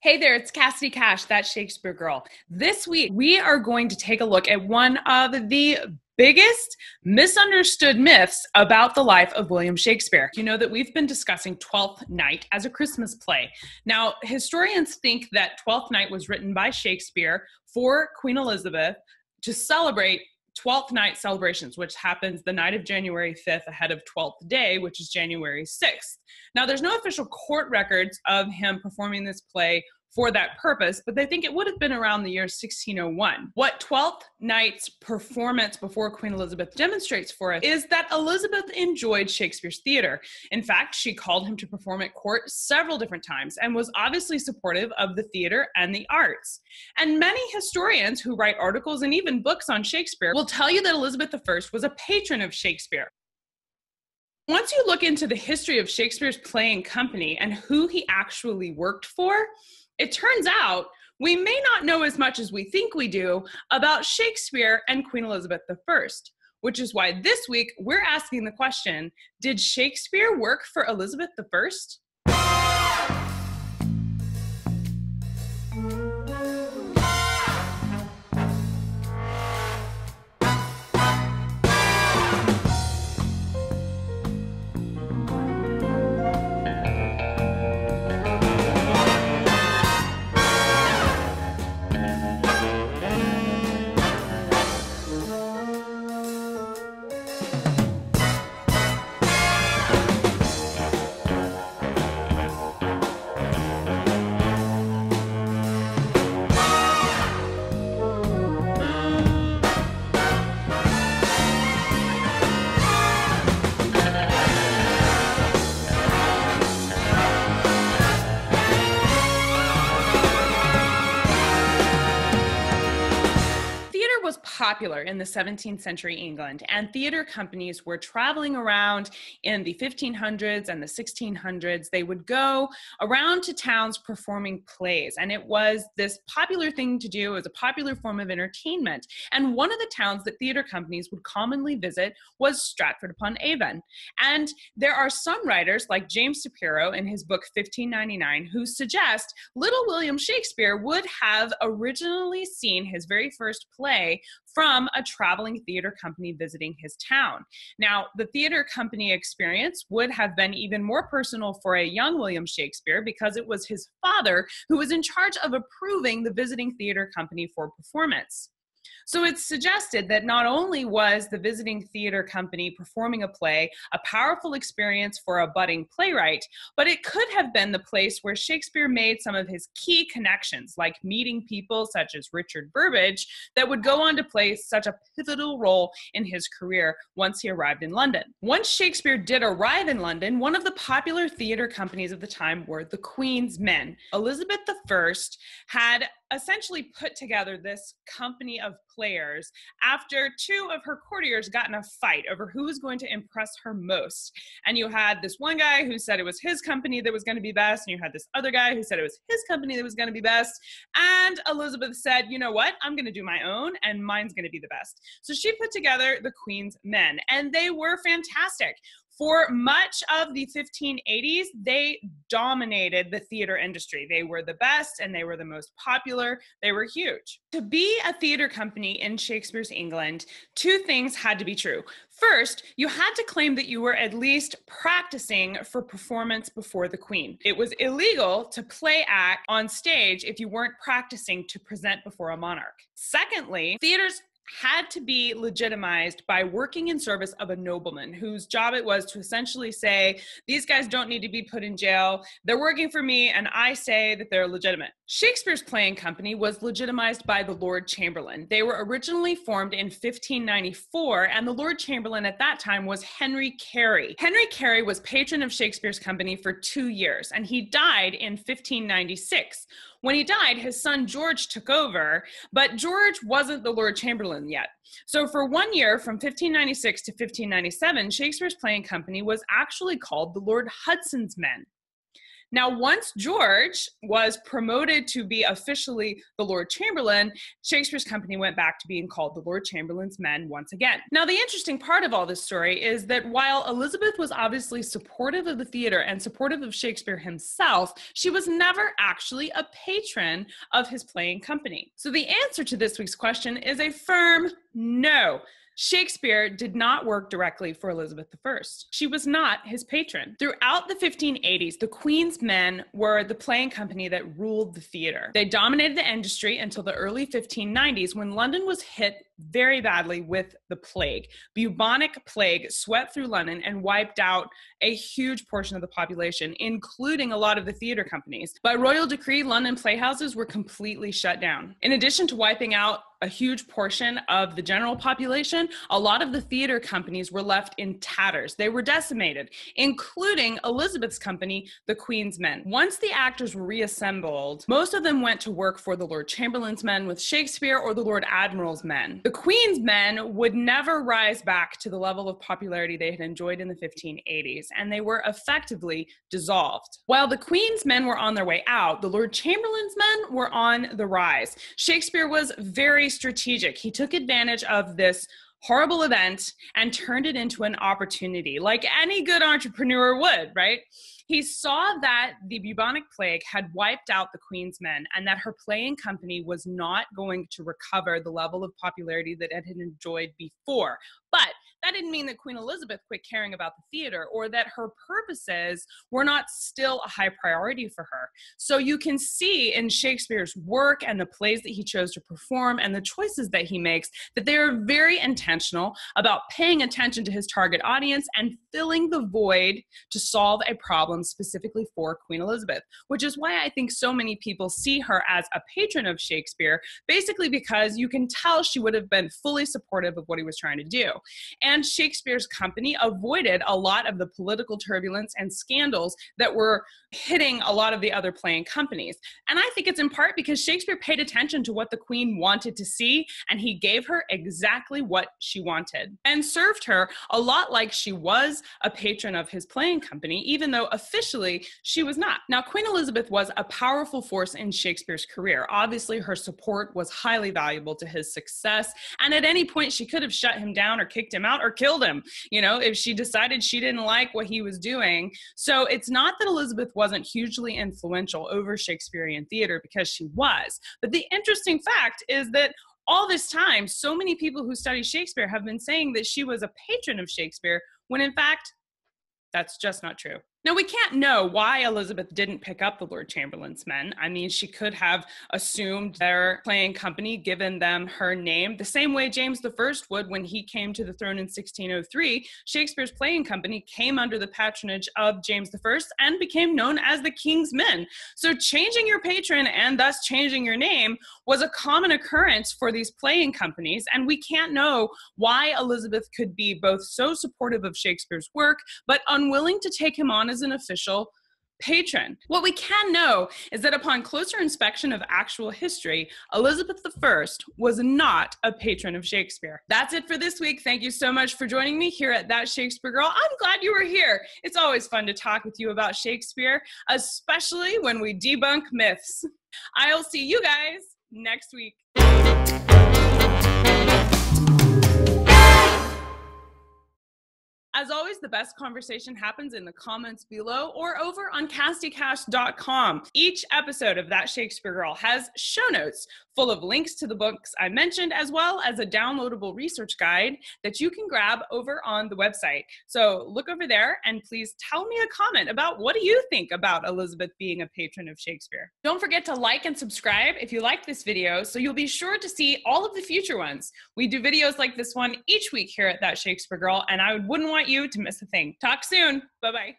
Hey there, it's Cassidy Cash, that Shakespeare girl. This week, we are going to take a look at one of the biggest misunderstood myths about the life of William Shakespeare. You know that we've been discussing Twelfth Night as a Christmas play. Now, historians think that Twelfth Night was written by Shakespeare for Queen Elizabeth to celebrate Twelfth Night celebrations, which happens the night of January 5th ahead of Twelfth Day, which is January 6th. Now, there's no official court records of him performing this play for that purpose, but they think it would have been around the year 1601. What Twelfth Night's performance before Queen Elizabeth demonstrates for us is that Elizabeth enjoyed Shakespeare's theater. In fact, she called him to perform at court several different times and was obviously supportive of the theater and the arts. And many historians who write articles and even books on Shakespeare will tell you that Elizabeth I was a patron of Shakespeare. Once you look into the history of Shakespeare's playing company and who he actually worked for, it turns out we may not know as much as we think we do about Shakespeare and Queen Elizabeth I, which is why this week we're asking the question, did Shakespeare work for Elizabeth I? Was popular in the 17th century England, and theater companies were traveling around in the 1500s and the 1600s. They would go around to towns performing plays, and it was this popular thing to do. It was a popular form of entertainment. And one of the towns that theater companies would commonly visit was Stratford-upon-Avon. And there are some writers, like James Shapiro in his book 1599, who suggest little William Shakespeare would have originally seen his very first play from a traveling theater company visiting his town. Now, the theater company experience would have been even more personal for a young William Shakespeare because it was his father who was in charge of approving the visiting theater company for performance. So it's suggested that not only was the visiting theater company performing a play a powerful experience for a budding playwright, but it could have been the place where Shakespeare made some of his key connections, like meeting people such as Richard Burbage, that would go on to play such a pivotal role in his career once he arrived in London. Once Shakespeare did arrive in London, one of the popular theater companies of the time were the Queen's Men. Elizabeth I had essentially put together this company of players after two of her courtiers got in a fight over who was going to impress her most. And you had this one guy who said it was his company that was going to be best, and you had this other guy who said it was his company that was going to be best. And Elizabeth said, you know what, I'm going to do my own, and mine's going to be the best. So she put together the Queen's Men, and they were fantastic. For much of the 1580s, they dominated the theater industry. They were the best and they were the most popular. They were huge. To be a theater company in Shakespeare's England, two things had to be true. First, you had to claim that you were at least practicing for performance before the Queen. It was illegal to play act on stage if you weren't practicing to present before a monarch. Secondly, theaters had to be legitimized by working in service of a nobleman whose job it was to essentially say, these guys don't need to be put in jail. They're working for me, and I say that they're legitimate. Shakespeare's playing company was legitimized by the Lord Chamberlain. They were originally formed in 1594, and the Lord Chamberlain at that time was Henry Carey. Henry Carey was patron of Shakespeare's company for 2 years, and he died in 1596. When he died, his son George took over, but George wasn't the Lord Chamberlain yet. So for 1 year, from 1596 to 1597, Shakespeare's playing company was actually called the Lord Hudson's Men. Now, once George was promoted to be officially the Lord Chamberlain, Shakespeare's company went back to being called the Lord Chamberlain's Men once again. Now, the interesting part of all this story is that while Elizabeth was obviously supportive of the theater and supportive of Shakespeare himself, she was never actually a patron of his playing company. So the answer to this week's question is a firm no. Shakespeare did not work directly for Elizabeth I. She was not his patron. Throughout the 1580s, the Queen's Men were the playing company that ruled the theater. They dominated the industry until the early 1590s, when London was hit very badly with the plague. Bubonic plague swept through London and wiped out a huge portion of the population, including a lot of the theater companies. By royal decree, London playhouses were completely shut down. In addition to wiping out a huge portion of the general population, a lot of the theater companies were left in tatters. They were decimated, including Elizabeth's company, the Queen's Men. Once the actors were reassembled, most of them went to work for the Lord Chamberlain's Men with Shakespeare or the Lord Admiral's Men. The Queen's Men would never rise back to the level of popularity they had enjoyed in the 1580s, and they were effectively dissolved. While the Queen's Men were on their way out, the Lord Chamberlain's Men were on the rise. Shakespeare was very strategic. He took advantage of this horrible event and turned it into an opportunity, like any good entrepreneur would, right? He saw that the bubonic plague had wiped out the Queen's Men and that her playing company was not going to recover the level of popularity that it had enjoyed before. But that didn't mean that Queen Elizabeth quit caring about the theater or that her purposes were not still a high priority for her. So you can see in Shakespeare's work and the plays that he chose to perform and the choices that he makes that they are very intentional about paying attention to his target audience and filling the void to solve a problem specifically for Queen Elizabeth, which is why I think so many people see her as a patron of Shakespeare, basically because you can tell she would have been fully supportive of what he was trying to do. And Shakespeare's company avoided a lot of the political turbulence and scandals that were hitting a lot of the other playing companies. And I think it's in part because Shakespeare paid attention to what the Queen wanted to see, and he gave her exactly what she wanted and served her a lot like she was a patron of his playing company, even though officially she was not. Now, Queen Elizabeth was a powerful force in Shakespeare's career. Obviously, her support was highly valuable to his success, and at any point she could have shut him down or kicked him out or killed him, you know, if she decided she didn't like what he was doing. So it's not that Elizabeth wasn't hugely influential over Shakespearean theater, because she was. But the interesting fact is that all this time, so many people who study Shakespeare have been saying that she was a patron of Shakespeare, when in fact, that's just not true. Now, we can't know why Elizabeth didn't pick up the Lord Chamberlain's Men. I mean, she could have assumed their playing company, given them her name, the same way James I would when he came to the throne in 1603. Shakespeare's playing company came under the patronage of James I and became known as the King's Men. So changing your patron and thus changing your name was a common occurrence for these playing companies, and we can't know why Elizabeth could be both so supportive of Shakespeare's work, but unwilling to take him on as an official patron. What we can know is that upon closer inspection of actual history, Elizabeth I was not a patron of Shakespeare. That's it for this week. Thank you so much for joining me here at That Shakespeare Girl. I'm glad you were here. It's always fun to talk with you about Shakespeare, especially when we debunk myths. I'll see you guys next week. As always, the best conversation happens in the comments below or over on castycast.com. Each episode of That Shakespeare Girl has show notes full of links to the books I mentioned, as well as a downloadable research guide that you can grab over on the website. So look over there and please tell me a comment about what do you think about Elizabeth being a patron of Shakespeare. Don't forget to like and subscribe if you like this video, so you'll be sure to see all of the future ones. We do videos like this one each week here at That Shakespeare Girl, and I wouldn't want you to miss a thing. Talk soon. Bye-bye.